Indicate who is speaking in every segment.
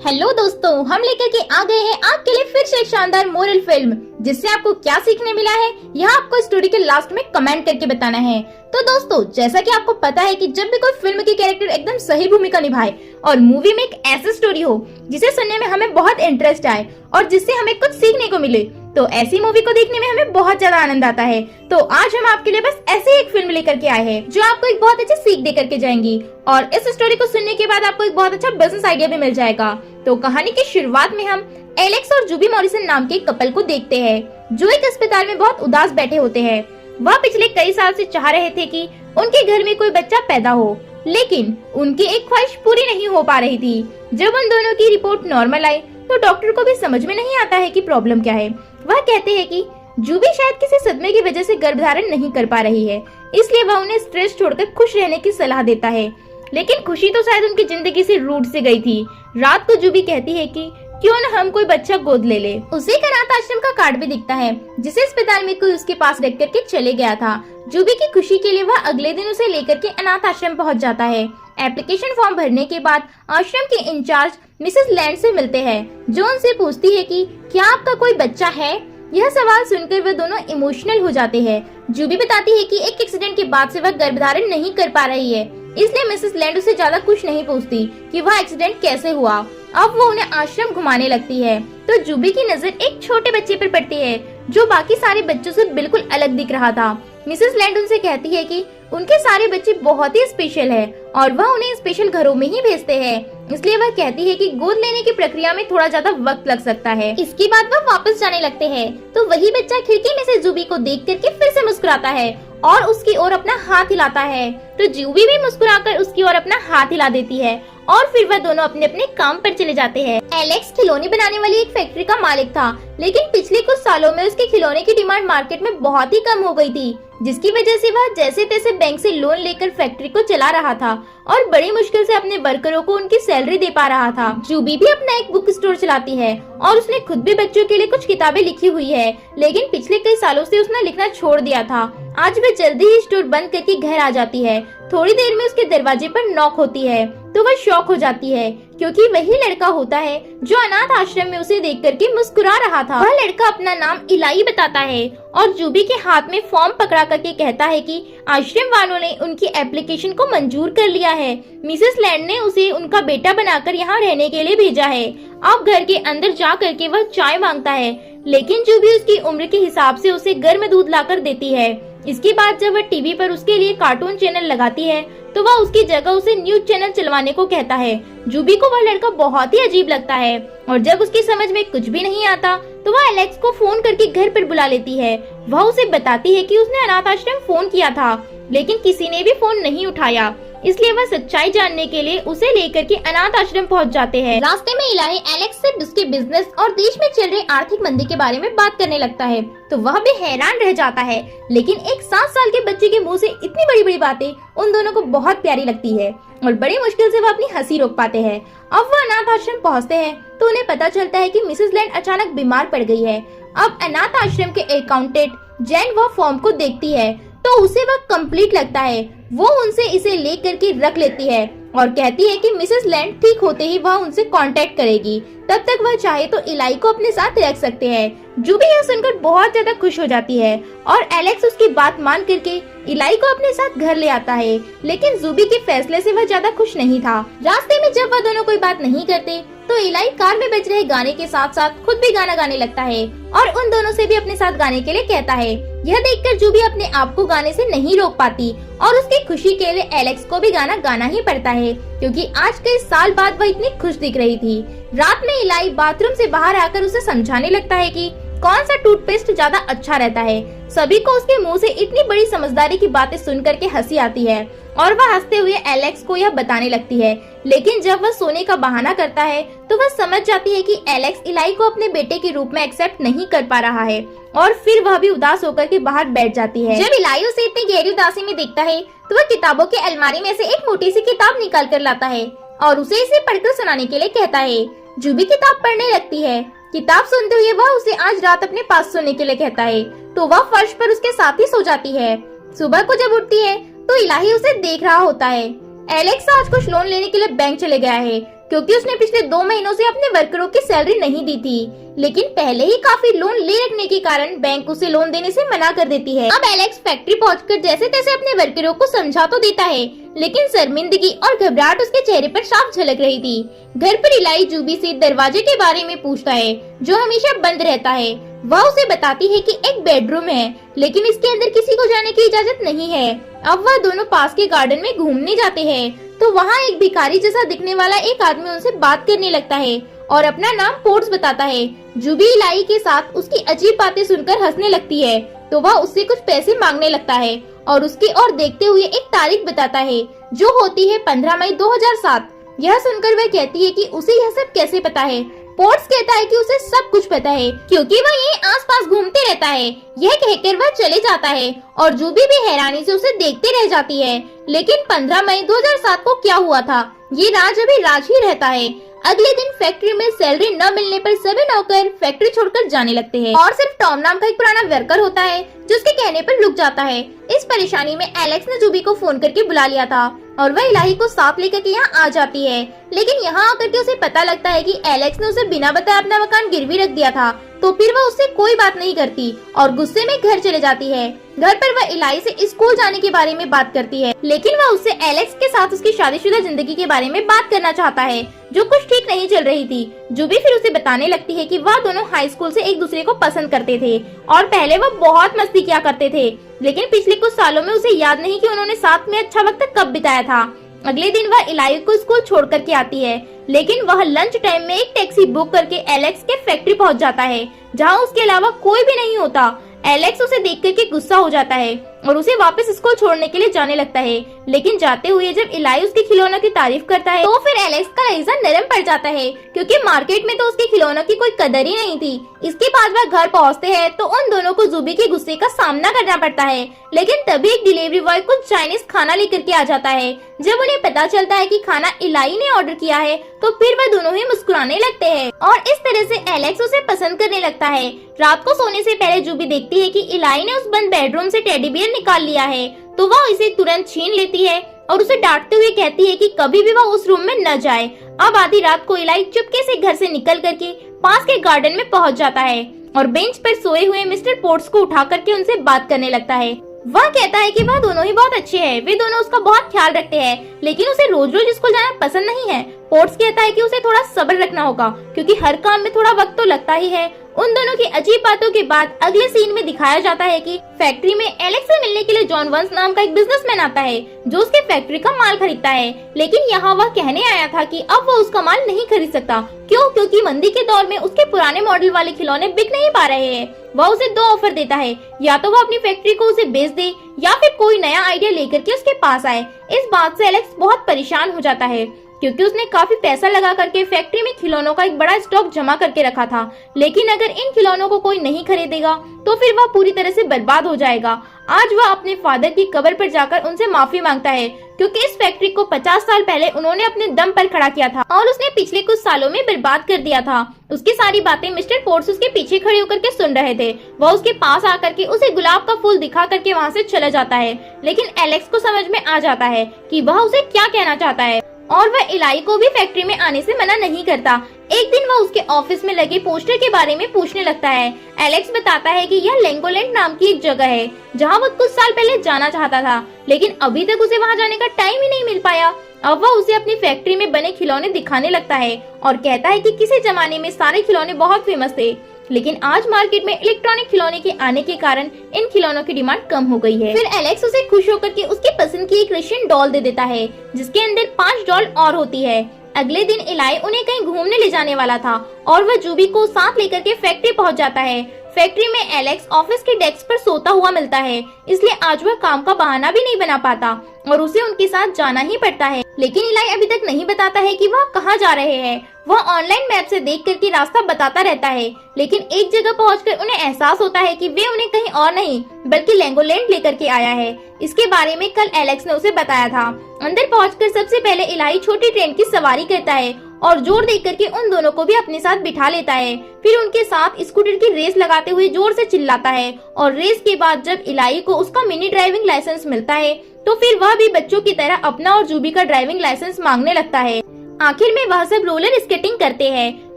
Speaker 1: Hello दोस्तों, हम लेकर के आ गए हैं आपके लिए फिर से एक शानदार मोरल फिल्म, जिससे आपको क्या सीखने मिला है यह आपको स्टोरी के लास्ट में कमेंट करके बताना है। तो दोस्तों, जैसा कि आपको पता है कि जब भी कोई फिल्म की कैरेक्टर एकदम सही भूमिका निभाए और मूवी में एक ऐसी स्टोरी हो जिसे सुनने में हमें बहुत इंटरेस्ट आए और जिससे हमें कुछ सीखने को मिले, तो ऐसी मूवी को देखने में हमें बहुत ज्यादा आनंद आता है। तो आज हम आपके लिए बस ऐसे एक फिल्म लेकर के आए हैं जो आपको एक बहुत अच्छी सीख दे करके जाएंगी और इस स्टोरी को सुनने के बाद आपको एक बहुत अच्छा बिजनेस आइडिया भी मिल जाएगा। तो कहानी की शुरुआत में हम एलेक्स और जूबी मॉरिसन नाम के कपल को देखते हैं, जो एक अस्पताल में बहुत उदास बैठे होते हैं। वह पिछले कई साल से चाह रहे थे कि उनके घर में कोई बच्चा पैदा हो, लेकिन उनकी एक ख्वाहिश पूरी नहीं हो पा रही थी। जब उन दोनों की रिपोर्ट नॉर्मल आई तो डॉक्टर को भी समझ में नहीं आता है कि प्रॉब्लम क्या है। वह कहते हैं कि जूबी शायद किसी सदमे की वजह से गर्भधारण नहीं कर पा रही है, इसलिए वह उन्हें स्ट्रेस छोड़कर खुश रहने की सलाह देता है। लेकिन खुशी तो शायद उनकी जिंदगी से रूठ से गई थी। रात को जूबी कहती है कि क्यों न हम कोई बच्चा गोद ले ले। उसे एक अनाथ आश्रम का कार्ड भी दिखता है जिसे अस्पताल में कोई उसके पास रख करके चले गया था। जूबी की खुशी के लिए वह अगले दिन उसे लेकर के अनाथ आश्रम पहुंच जाता है। एप्लीकेशन फॉर्म भरने के बाद आश्रम के इंचार्ज मिसेस लैंड से मिलते हैं, जो उनसे पूछती है कि क्या आपका कोई बच्चा है। यह सवाल सुनकर वे दोनों इमोशनल हो जाते हैं। जूबी बताती है कि एक एक्सीडेंट के बाद से वह गर्भधारण नहीं कर पा रही है, इसलिए मिसेस लैंड उसे ज्यादा कुछ नहीं पूछती कि वह एक्सीडेंट कैसे हुआ। अब वो उन्हें आश्रम घुमाने लगती है तो जूबी की नजर एक छोटे बच्चे पर पड़ती है जो बाकी सारे बच्चों से बिल्कुल अलग दिख रहा था। मिसेस लैंड उनसे कहती है कि उनके सारे बच्चे बहुत ही स्पेशल है और वह उन्हें स्पेशल घरों में ही भेजते हैं, इसलिए वह कहती है कि गोद लेने की प्रक्रिया में थोड़ा ज्यादा वक्त लग सकता है। इसके बाद वह वापस जाने लगते हैं तो वही बच्चा खिड़की में से जूबी को देख करके फिर से मुस्कुराता है और उसकी ओर अपना हाथ हिलाता है, तो जूबी भी मुस्कुराकर उसकी ओर अपना हाथ हिला देती है और फिर वह दोनों अपने अपने काम पर चले जाते हैं। एलेक्स खिलौने बनाने वाली एक फैक्ट्री का मालिक था, लेकिन पिछले कुछ सालों में उसके खिलौने की डिमांड मार्केट में बहुत ही कम हो गई थी, जिसकी वजह से वह जैसे तैसे बैंक से लोन लेकर फैक्ट्री को चला रहा था और बड़ी मुश्किल से अपने वर्करों को उनकी सैलरी दे पा रहा था। जूबी भी अपना एक बुक स्टोर चलाती है और उसने खुद भी बच्चों के लिए कुछ किताबें लिखी हुई है, लेकिन पिछले कई सालों से उसने लिखना छोड़ दिया था। आज वह जल्दी ही स्टोर बंद करके घर आ जाती है। थोड़ी देर में उसके दरवाजे पर नॉक होती है तो वह शॉक हो जाती है, क्योंकि वही लड़का होता है जो अनाथ आश्रम में उसे देख करके मुस्कुरा रहा था। वह लड़का अपना नाम इलाई बताता है और जूबी के हाथ में फॉर्म पकड़ा करके कहता है कि आश्रम वालों ने उनकी एप्लीकेशन को मंजूर कर लिया है। मिसेस लैंड ने उसे उनका बेटा बनाकर यहाँ रहने के लिए भेजा है। अब घर के अंदर जा करके वह चाय मांगता है, लेकिन जूबी उसकी उम्र के हिसाब से उसे गर्म दूध लाकर देती है। इसके बाद जब वह टीवी पर उसके लिए कार्टून चैनल लगाती है तो वह उसकी जगह उसे न्यूज चैनल चलवाने को कहता है। जूबी को वह लड़का बहुत ही अजीब लगता है और जब उसकी समझ में कुछ भी नहीं आता तो वह एलेक्स को फोन करके घर पर बुला लेती है। वह उसे बताती है कि उसने अनाथ आश्रम फोन किया था, लेकिन किसी ने भी फोन नहीं उठाया, इसलिए वह सच्चाई जानने के लिए उसे लेकर के अनाथ आश्रम पहुंच जाते हैं। रास्ते में इलाही एलेक्स से उसके बिजनेस और देश में चल रही आर्थिक मंदी के बारे में बात करने लगता है, तो वह भी हैरान रह जाता है। लेकिन एक 7 साल के बच्चे के मुंह से इतनी बड़ी बड़ी बातें उन दोनों को बहुत प्यारी लगती है और बड़ी मुश्किल से वह अपनी हंसी रोक पाते हैं। अब वह अनाथ आश्रम पहुँचते हैं तो उन्हें पता चलता है कि मिसेस लैंड अचानक बीमार पड़ गई है। अब अनाथ आश्रम के अकाउंटेंट जैन वह फॉर्म को देखती है तो उसे वह कंप्लीट लगता है। वो उनसे इसे ले करके रख लेती है और कहती है कि मिसेस लैंड ठीक होते ही वह उनसे कांटेक्ट करेगी, तब तक वह चाहे तो इलाई को अपने साथ रख सकते हैं। जूबी यह सुनकर बहुत ज्यादा खुश हो जाती है और एलेक्स उसकी बात मान करके इलाई को अपने साथ घर ले आता है, लेकिन जूबी के फैसले से वह ज्यादा खुश नहीं था। रास्ते में जब वह दोनों कोई बात नहीं करते तो इलाई कार में बज रहे गाने के साथ साथ खुद भी गाना गाने लगता है और उन दोनों से भी अपने साथ गाने के लिए कहता है। यह देखकर जूबी अपने आप को गाने से नहीं रोक पाती और उसकी खुशी के लिए एलेक्स को भी गाना गाना ही पड़ता है, क्योंकि आज कई साल बाद वह इतनी खुश दिख रही थी। रात में इलाई बाथरूम से बाहर आकर उसे समझाने लगता है कि कौन सा टूथपेस्ट ज्यादा अच्छा रहता है। सभी को उसके मुंह से इतनी बड़ी समझदारी की बातें सुन करके हंसी आती है और वह हंसते हुए एलेक्स को यह बताने लगती है, लेकिन जब वह सोने का बहाना करता है तो वह समझ जाती है कि एलेक्स इलाई को अपने बेटे के रूप में एक्सेप्ट नहीं कर पा रहा है और फिर वह भी उदास होकर के बाहर बैठ जाती है। जब इलाई उसे इतनी गहरी उदासी में देखता है तो वह किताबों के अलमारी में से एक मोटी सी किताब निकाल कर लाता है और उसे इसे पढ़कर सुनाने के लिए कहता है। जूबी किताब पढ़ने लगती है। किताब सुनते हुए वह उसे आज रात अपने पास सोने के लिए कहता है, तो वह फर्श पर उसके साथ ही सो जाती है। सुबह को जब उठती है तो इलाही उसे देख रहा होता है। एलेक्स आज कुछ लोन लेने के लिए बैंक चले गया है, क्योंकि उसने पिछले 2 महीनों से अपने वर्करों की सैलरी नहीं दी थी। लेकिन पहले ही काफी लोन ले रखने के कारण बैंक उसे लोन देने से मना कर देती है। अब एलेक्स फैक्ट्री पहुंचकर जैसे तैसे अपने वर्करों को समझा तो देता है, लेकिन शर्मिंदगी और घबराहट उसके चेहरे पर साफ झलक रही थी। घर पर इलाई जूबी से दरवाजे के बारे में पूछता है जो हमेशा बंद रहता है। वह उसे बताती है कि एक बेडरूम है, लेकिन इसके अंदर किसी को जाने की इजाजत नहीं है। अब वह दोनों पास के गार्डन में घूमने जाते हैं तो वहाँ एक भिखारी जैसा दिखने वाला एक आदमी उनसे बात करने लगता है और अपना नाम पोर्ट्स बताता है। जूबी इलाई के साथ उसकी अजीब बातें सुनकर हंसने लगती है तो वह उससे कुछ पैसे मांगने लगता है और उसकी ओर देखते हुए एक तारीख बताता है जो होती है 15 मई 2007। यह सुनकर वह कहती है कि उसे यह सब कैसे पता है। पोर्ट्स कहता है कि उसे सब कुछ पता है क्योंकि वह यहीं आसपास घूमते रहता है। यह कहकर वह चले जाता है और जूबी भी हैरानी से उसे देखते रह जाती है। लेकिन 15 मई 2007 को क्या हुआ था, ये राज अभी राज ही रहता है। अगले दिन फैक्ट्री में सैलरी न मिलने पर सभी नौकर फैक्ट्री छोड़कर जाने लगते हैं और सिर्फ टॉम नाम का एक पुराना वर्कर होता है जो उसके कहने पर रुक जाता है। इस परेशानी में एलेक्स ने जूबी को फोन करके बुला लिया था और वह इलाही को साथ लेकर के यहाँ आ जाती है। लेकिन यहाँ आकर के उसे पता लगता है कि एलेक्स ने उसे बिना बताए अपना मकान गिरवी रख दिया था, तो फिर वह उससे कोई बात नहीं करती और गुस्से में घर चले जाती है। घर पर वह इलाई से स्कूल जाने के बारे में बात करती है, लेकिन वह उससे एलेक्स के साथ उसकी शादीशुदा जिंदगी के बारे में बात करना चाहता है जो कुछ ठीक नहीं चल रही थी। जूबी फिर उसे बताने लगती है कि वह दोनों हाई स्कूल से एक दूसरे को पसंद करते थे और पहले वह बहुत मस्ती किया करते थे, लेकिन पिछले कुछ सालों में उसे याद नहीं कि उन्होंने साथ में अच्छा वक्त कब बिताया था। अगले दिन वह इलाई को स्कूल छोड़ करके आती है, लेकिन वह लंच टाइम में एक टैक्सी बुक करके एलेक्स के फैक्ट्री पहुंच जाता है जहां उसके अलावा कोई भी नहीं होता। एलेक्स उसे देख करके गुस्सा हो जाता है और उसे वापस स्कूल छोड़ने के लिए जाने लगता है, लेकिन जाते हुए जब इलाई उसके खिलौनों की तारीफ करता है तो फिर एलेक्स का लहजा नरम पड़ जाता है क्योंकि मार्केट में तो उसके खिलौनों की कोई कदर ही नहीं थी। इसके बाद वह घर पहुंचते हैं तो उन दोनों को जूबी के गुस्से का सामना करना पड़ता है, लेकिन तभी एक डिलीवरी बॉय कुछ चाइनीज खाना लेकर के आ जाता है। जब उन्हें पता चलता है कि खाना इलाई ने ऑर्डर किया है तो फिर वह दोनों ही मुस्कुराने लगते हैं और इस तरह से एलेक्स उसे पसंद करने लगता है। रात को सोने से पहले जूबी देखती है कि इलाई ने उस बंद बेडरूम से टेडी बियर निकाल लिया है, तो वह इसे तुरंत छीन लेती है और उसे डांटते हुए कहती है कि कभी भी वह उस रूम में न जाए। अब आधी रात को इलाई चुपके से घर से निकल करके पास के गार्डन में पहुंच जाता है और बेंच पर सोए हुए मिस्टर पोर्ट्स को उठा करके उनसे बात करने लगता है। वह कहता है कि वह दोनों ही बहुत अच्छे हैं, वे दोनों उसका बहुत ख्याल रखते हैं, लेकिन उसे रोज रोज स्कूल जाना पसंद नहीं है। पोर्ट्स कहता है कि उसे थोड़ा सब्र रखना होगा क्योंकि हर काम में थोड़ा वक्त तो लगता ही है। उन दोनों की अजीब बातों के बाद अगले सीन में दिखाया जाता है कि फैक्ट्री में एलेक्स से मिलने के लिए जॉन वंस नाम का एक बिजनेसमैन आता है जो उसके फैक्ट्री का माल खरीदता है, लेकिन यहाँ वह कहने आया था कि अब वो उसका माल नहीं खरीद सकता। क्यों? क्योंकि मंदी के दौर में उसके पुराने मॉडल वाले खिलौने बिक नहीं पा रहे हैं। वह उसे 2 ऑफर देता है, या तो वह अपनी फैक्ट्री को उसे बेच दे या फिर कोई नया आइडिया लेकर के उसके पास आए। इस बात से एलेक्स बहुत परेशान हो जाता है क्योंकि उसने काफी पैसा लगा करके फैक्ट्री में खिलौनों का एक बड़ा स्टॉक जमा करके रखा था, लेकिन अगर इन खिलौनों को कोई नहीं खरीदेगा तो फिर वह पूरी तरह से बर्बाद हो जाएगा। आज वह अपने फादर की कब्र पर जाकर उनसे माफी मांगता है क्योंकि इस फैक्ट्री को 50 साल पहले उन्होंने अपने दम पर खड़ा किया था और उसने पिछले कुछ सालों में बर्बाद कर दिया था। उसकी सारी बातें मिस्टर पोर्ट्स उसके पीछे खड़े होकर के सुन रहे थे। वह उसके पास आकर के उसे गुलाब का फूल दिखा करके वहाँ से चला जाता है, लेकिन एलेक्स को समझ में आ जाता है कि वह उसे क्या कहना चाहता है और वह इलाई को भी फैक्ट्री में आने से मना नहीं करता। एक दिन वह उसके ऑफिस में लगे पोस्टर के बारे में पूछने लगता है। एलेक्स बताता है कि यह लेंगोलैंड नाम की एक जगह है जहां वो कुछ साल पहले जाना चाहता था, लेकिन अभी तक उसे वहां जाने का टाइम ही नहीं मिल पाया। अब वह उसे अपनी फैक्ट्री में बने खिलौने दिखाने लगता है और कहता है कि किसी जमाने में सारे खिलौने बहुत फेमस थे, लेकिन आज मार्केट में इलेक्ट्रॉनिक खिलौने के आने के कारण इन खिलौनों की डिमांड कम हो गई है। फिर एलेक्स उसे खुश होकर के उसकी पसंद की एक रशियन डॉल दे देता है जिसके अंदर 5 डॉल और होती है। अगले दिन इलाई उन्हें कहीं घूमने ले जाने वाला था और वह जूबी को साथ लेकर के फैक्ट्री पहुंच जाता है। फैक्ट्री में एलेक्स ऑफिस के डेस्क पर सोता हुआ मिलता है, इसलिए आज वह काम का बहाना भी नहीं बना पाता और उसे उनके साथ जाना ही पड़ता है। लेकिन इलाई अभी तक नहीं बताता है कि वह कहाँ जा रहे हैं। वह ऑनलाइन मैप से देख करके रास्ता बताता रहता है, लेकिन एक जगह पहुंचकर उन्हें एहसास होता है कि वे उन्हें कहीं और नहीं बल्कि लेंगोलैंड लेकर के आया है। इसके बारे में कल एलेक्स ने उसे बताया था। अंदर पहुंचकर सबसे पहले इलाई छोटी ट्रेन की सवारी करता है और जोर देकर करके उन दोनों को भी अपने साथ बिठा लेता है। फिर उनके साथ स्कूटर की रेस लगाते हुए जोर से चिल्लाता है और रेस के बाद जब इलाई को उसका मिनी ड्राइविंग लाइसेंस मिलता है तो फिर वह भी बच्चों की तरह अपना और जूबी का ड्राइविंग लाइसेंस मांगने लगता है। आखिर में वह सब रोलर स्केटिंग करते हैं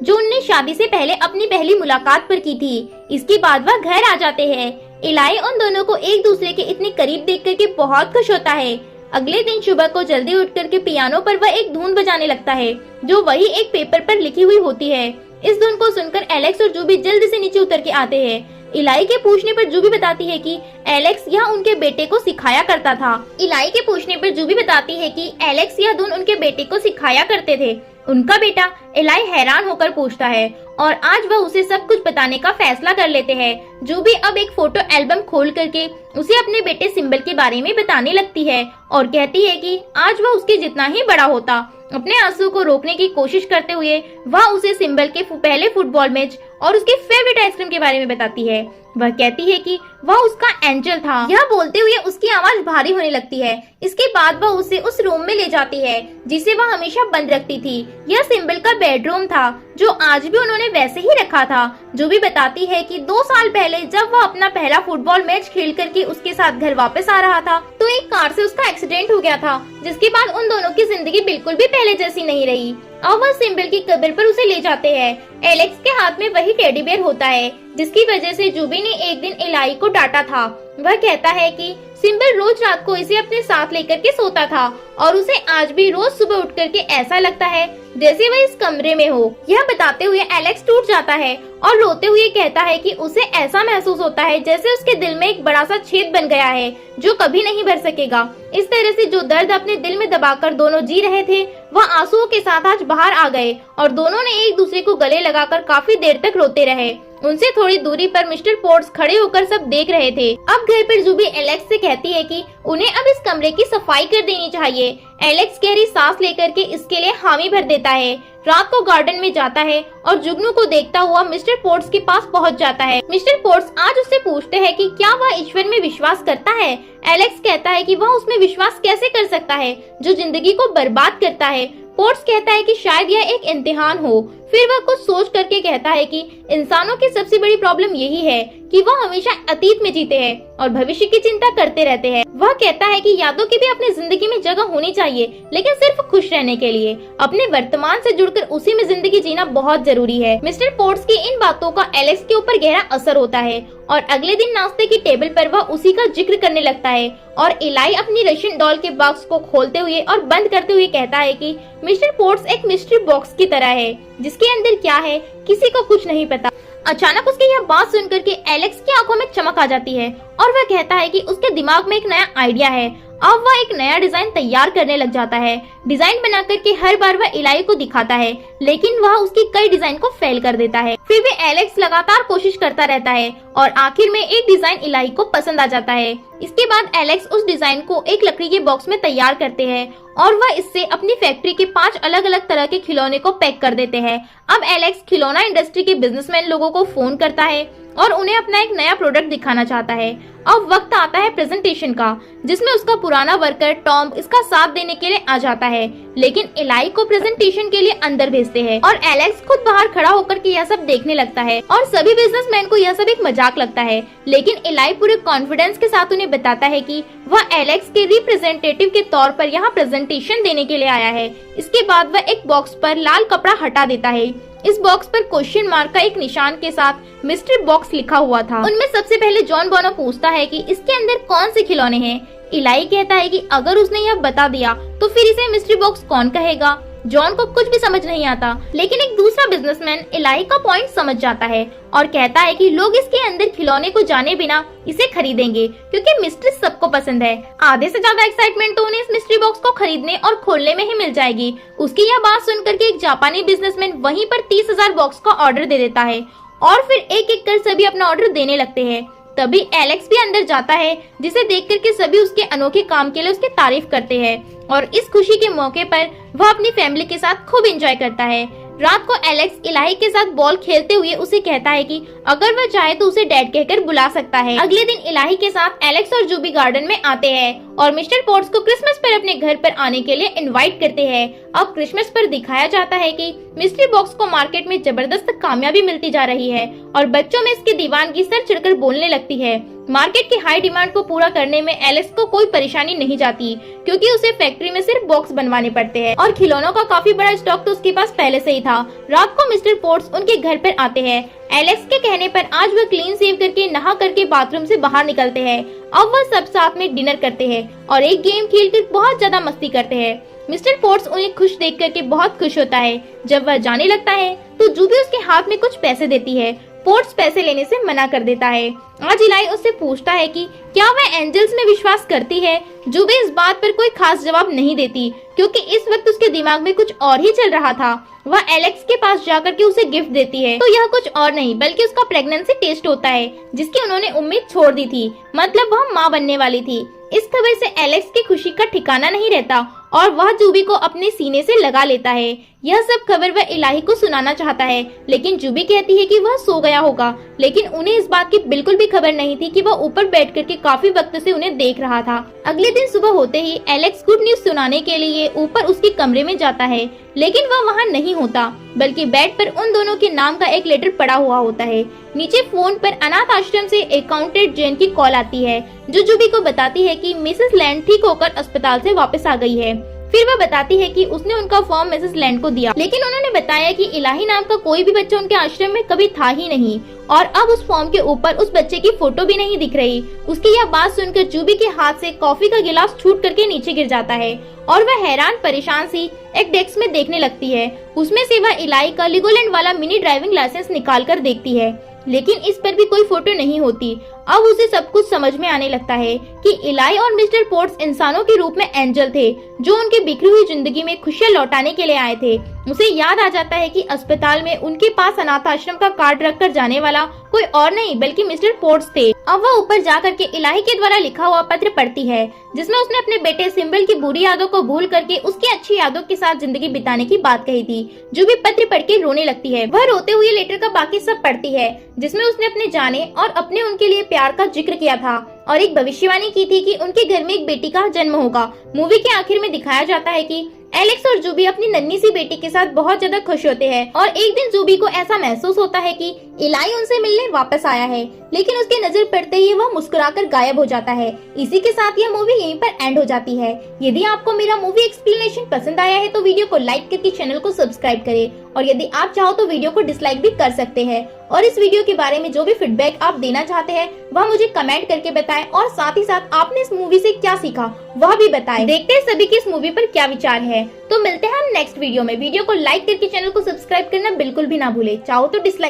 Speaker 1: जो उनने शादी से पहले अपनी पहली मुलाकात पर की थी। इसके बाद वह घर आ जाते हैं। इलाई उन दोनों को एक दूसरे के इतने करीब देख करके बहुत खुश होता है। अगले दिन सुबह को जल्दी उठ करके पियानो पर वह एक धुन बजाने लगता है जो वही एक पेपर पर लिखी हुई होती है। इस धुन को सुनकर एलेक्स और जूबी जल्दी से नीचे उतर के आते हैं। इलाई के पूछने पर जूबी बताती है कि एलेक्स यह उनके बेटे को सिखाया करता था। इलाई के पूछने पर जूबी बताती है कि एलेक्स यह धुन उनके बेटे को सिखाया करते थे। उनका बेटा? इलाई हैरान होकर पूछता है और आज वह उसे सब कुछ बताने का फैसला कर लेते हैं। जूबी अब एक फोटो एल्बम खोल करके उसे अपने बेटे सिंबल के बारे में बताने लगती है और कहती है कि आज वह उसके जितना ही बड़ा होता। अपने आंसू को रोकने की कोशिश करते हुए वह उसे सिंबल के पहले फुटबॉल मैच और उसके फेवरेट आइसक्रीम के बारे में बताती है। वह कहती है कि वह उसका एंजल था। यह बोलते हुए उसकी आवाज भारी होने लगती है। इसके बाद वह उसे उस रूम में ले जाती है जिसे वह हमेशा बंद रखती थी। यह सिंबल का बेडरूम था जो आज भी उन्होंने वैसे ही रखा था। जो भी बताती है कि 2 साल पहले जब वह अपना पहला फुटबॉल मैच खेल करके उसके साथ घर वापस आ रहा था तो एक कार से उसका एक्सीडेंट हो गया था, जिसके बाद उन दोनों की जिंदगी बिल्कुल भी पहले जैसी नहीं रही। अब वह सिंबल की कब्र पर उसे ले जाते हैं। एलेक्स के हाथ में वही टेडी बेयर होता है जिसकी वजह से जूबी ने एक दिन इलाई को डांटा था। वह कहता है कि सिंबल रोज रात को इसे अपने साथ लेकर के सोता था और उसे आज भी रोज सुबह उठ करके ऐसा लगता है जैसे वह इस कमरे में हो। यह बताते हुए एलेक्स टूट जाता है और रोते हुए कहता है कि उसे ऐसा महसूस होता है जैसे उसके दिल में एक बड़ा सा छेद बन गया है जो कभी नहीं भर सकेगा। इस तरह से जो दर्द अपने दिल में दबाकर दोनों जी रहे थे वह आंसुओं के साथ आज बाहर आ गए और दोनों ने एक दूसरे को गले लगाकर काफी देर तक रोते रहे। उनसे थोड़ी दूरी पर मिस्टर पोर्ट्स खड़े होकर सब देख रहे थे। अब घर पर जूबी एलेक्स से कहती है कि उन्हें अब इस कमरे की सफाई कर देनी चाहिए। एलेक्स गहरी सांस लेकर के इसके लिए हामी भर देता है। रात को गार्डन में जाता है और जुगनू को देखता हुआ मिस्टर पोर्ट्स के पास पहुंच जाता है। मिस्टर पोर्ट्स आज उससे पूछते हैं कि क्या वह ईश्वर में विश्वास करता है। एलेक्स कहता है कि वह उसमें विश्वास कैसे कर सकता है जो जिंदगी को बर्बाद करता है। पोर्ट्स कहता है कि शायद यह एक इम्तिहान हो। फिर वह कुछ सोच करके कहता है कि इंसानों की सबसे बड़ी प्रॉब्लम यही है कि वह हमेशा अतीत में जीते हैं और भविष्य की चिंता करते रहते हैं। वह कहता है कि यादों की भी अपनी जिंदगी में जगह होनी चाहिए, लेकिन सिर्फ खुश रहने के लिए। अपने वर्तमान से जुड़कर उसी में जिंदगी जीना बहुत जरूरी है। मिस्टर पोर्ट्स की इन बातों का एलेक्स के ऊपर गहरा असर होता है और अगले दिन नाश्ते की टेबल पर वह उसी का जिक्र करने लगता है और इलाई अपनी रशियन डॉल के बॉक्स को खोलते हुए और बंद करते हुए कहता है कि मिस्टर पोर्ट्स एक मिस्ट्री बॉक्स की तरह है जिसके अंदर क्या है किसी को कुछ नहीं पता। अचानक उसकी यह बात सुनकर के एलेक्स की आंखों में चमक आ जाती है और वह कहता है कि उसके दिमाग में एक नया आइडिया है। अब वह एक नया डिजाइन तैयार करने लग जाता है। डिजाइन बना करके हर बार वह इलाई को दिखाता है, लेकिन वह उसकी कई डिजाइन को फेल कर देता है। फिर भी एलेक्स लगातार कोशिश करता रहता है और आखिर में एक डिजाइन इलाई को पसंद आ जाता है। इसके बाद एलेक्स उस डिजाइन को एक लकड़ी के बॉक्स में तैयार करते हैं और वह इससे अपनी फैक्ट्री के 5 अलग अलग तरह के खिलौने को पैक कर देते हैं। अब एलेक्स खिलौना इंडस्ट्री के बिजनेसमैन लोगों को फोन करता है और उन्हें अपना एक नया प्रोडक्ट दिखाना चाहता है। अब वक्त आता है प्रेजेंटेशन का, जिसमें उसका पुराना वर्कर टॉम इसका साथ देने के लिए आ जाता है, लेकिन इलाई को प्रेजेंटेशन के लिए अंदर भेजते हैं और एलेक्स खुद बाहर खड़ा होकर के यह सब देखने लगता है और सभी बिजनेसमैन को यह सब एक मजाक लगता है। लेकिन इलाई पूरे कॉन्फिडेंस के साथ उन्हें बताता है कि वह एलेक्स के रिप्रेजेंटेटिव के तौर पर यहाँ प्रेजेंटेशन देने के लिए आया है। इसके बाद वह एक बॉक्स पर लाल कपड़ा हटा देता है। इस बॉक्स पर क्वेश्चन मार्क का एक निशान के साथ मिस्ट्री बॉक्स लिखा हुआ था। उनमें सबसे पहले जॉन बोनो पूछता है कि इसके अंदर कौन से खिलौने हैं। इलाई कहता है कि अगर उसने यह बता दिया तो फिर इसे मिस्ट्री बॉक्स कौन कहेगा। जॉन को कुछ भी समझ नहीं आता, लेकिन एक दूसरा बिजनेसमैन इलाई का पॉइंट समझ जाता है और कहता है कि लोग इसके अंदर खिलौने को जाने बिना इसे खरीदेंगे क्योंकि मिस्ट्री सबको पसंद है। आधे से ज्यादा एक्साइटमेंट तो उन्हें इस मिस्ट्री बॉक्स को खरीदने और खोलने में ही मिल जाएगी। उसकी यह बात सुनकर के एक जापानी बिजनेसमैन वहीं पर 30,000 बॉक्स का ऑर्डर दे देता है और फिर एक एक कर सभी अपना ऑर्डर देने लगते हैं। तभी एलेक्स भी अंदर जाता है, जिसे देख करके सभी उसके अनोखे काम के लिए उसकी तारीफ करते हैं और इस खुशी के मौके पर वह अपनी फैमिली के साथ खूब एंजॉय करता है। रात को एलेक्स इलाई के साथ बॉल खेलते हुए उसे कहता है कि अगर वह चाहे तो उसे डैड कहकर बुला सकता है। अगले दिन इलाई के साथ एलेक्स और जूबी गार्डन में आते हैं और मिस्टर पोर्ट्स को क्रिसमस पर अपने घर पर आने के लिए इनवाइट करते हैं। अब क्रिसमस पर दिखाया जाता है कि मिस्ट्री बॉक्स को मार्केट में जबरदस्त कामयाबी मिलती जा रही है और बच्चों में इसकी दीवानगी सर चढ़कर बोलने लगती है। मार्केट की हाई डिमांड को पूरा करने में एलेक्स को कोई परेशानी नहीं जाती, क्योंकि उसे फैक्ट्री में सिर्फ बॉक्स बनवाने पड़ते हैं और खिलौनों का काफी बड़ा स्टॉक तो उसके पास पहले से ही था। रात को मिस्टर पोर्ट्स उनके घर पर आते हैं। एलेक्स के कहने पर आज वह क्लीन सेव करके नहा करके बाथरूम से बाहर निकलते हैं। अब वह सब साथ में डिनर करते हैं और एक गेम खेलकर बहुत ज्यादा मस्ती करते हैं। मिस्टर पोर्ट्स उन्हें खुश देख करके बहुत खुश होता है। जब वह जाने लगता है तो जूबी उसके हाथ में कुछ पैसे देती है। पोर्ट्स पैसे लेने से मना कर देता है। आज इलाई उससे पूछता है कि क्या वह एंजल्स में विश्वास करती है। जूबी इस बात पर कोई खास जवाब नहीं देती, क्योंकि इस वक्त उसके दिमाग में कुछ और ही चल रहा था। वह एलेक्स के पास जाकर के उसे गिफ्ट देती है, तो यह कुछ और नहीं बल्कि उसका प्रेगनेंसी टेस्ट होता है, जिसकी उन्होंने उम्मीद छोड़ दी थी। मतलब वह माँ बनने वाली थी। इस खबर से एलेक्स की खुशी का ठिकाना नहीं रहता और वह जूबी को अपने सीने से लगा लेता है। यह सब खबर वह इलाही को सुनाना चाहता है, लेकिन जूबी कहती है कि वह सो गया होगा। लेकिन उन्हें इस बात की बिल्कुल भी खबर नहीं थी कि वह ऊपर बैठ करके काफी वक्त से उन्हें देख रहा था। अगले दिन सुबह होते ही एलेक्स गुड न्यूज सुनाने के लिए ऊपर उसके कमरे में जाता है, लेकिन वह वहाँ नहीं होता, बल्कि बेड पर उन दोनों के नाम का एक लेटर पड़ा हुआ होता है। नीचे फोन पर अनाथ आश्रम से अकाउंटेंट जेन की कॉल आती है, जो जूबी को बताती है कि मिसेस लैंड ठीक होकर अस्पताल से वापस आ गई है। फिर वह बताती है कि उसने उनका फॉर्म मिसेस लैंड को दिया, लेकिन उन्होंने बताया कि इलाही नाम का कोई भी बच्चा उनके आश्रम में कभी था ही नहीं और अब उस फॉर्म के ऊपर उस बच्चे की फोटो भी नहीं दिख रही। उसकी यह बात सुनकर जूबी के हाथ से कॉफी का गिलास छूट करके नीचे गिर जाता है और वह हैरान परेशान सी एक डेस्क में देखने लगती है। उसमें से वह इलाही का लीगोलैंड वाला मिनी ड्राइविंग लाइसेंस निकाल कर देखती है, लेकिन इस पर भी कोई फोटो नहीं होती। अब उसे सब कुछ समझ में आने लगता है कि इलाई और मिस्टर पोर्ट्स इंसानों के रूप में एंजल थे, जो उनकी बिखरी हुई जिंदगी में खुशियां लौटाने के लिए आए थे। उसे याद आ जाता है कि अस्पताल में उनके पास अनाथ आश्रम का कार्ड रखकर जाने वाला कोई और नहीं बल्कि मिस्टर पोर्ट्स थे। अब वह ऊपर जाकर के इलाही के द्वारा लिखा हुआ पत्र पढ़ती है, जिसमें उसने अपने बेटे सिंबल की बुरी यादों को भूल करके उसकी अच्छी यादों के साथ जिंदगी बिताने की बात कही थी। जो भी पत्र पढ़ के रोने लगती है। वह रोते हुए लेटर का बाकी सब पढ़ती है, जिसमें उसने अपने जाने और अपने उनके लिए प्यार का जिक्र किया था और एक भविष्यवाणी की थी कि उनके घर में एक बेटी का जन्म होगा। मूवी के आखिर में दिखाया जाता है कि एलेक्स और जूबी अपनी नन्ही सी बेटी के साथ बहुत ज्यादा खुश होते हैं और एक दिन जूबी को ऐसा महसूस होता है कि इलाई उनसे मिलने वापस आया है, लेकिन उसकी नजर पड़ते ही वह मुस्कुराकर गायब हो जाता है। इसी के साथ यह मूवी यहीं पर एंड हो जाती है। यदि आपको मेरा मूवी एक्सप्लेनेशन पसंद आया है तो वीडियो को लाइक करके चैनल को सब्सक्राइब करें और यदि आप चाहो तो वीडियो को डिसलाइक भी कर सकते हैं। और इस वीडियो के बारे में जो भी फीडबैक आप देना चाहते हैं वह मुझे कमेंट करके बताएं और साथ ही साथ आपने इस मूवी से क्या सीखा वह भी बताएं। देखते हैं सभी के इस मूवी पर क्या विचार है। तो मिलते हैं हम नेक्स्ट वीडियो में। वीडियो को लाइक करके चैनल को सब्सक्राइब करना बिल्कुल भी ना भूले। चाहो तो डिसलाइक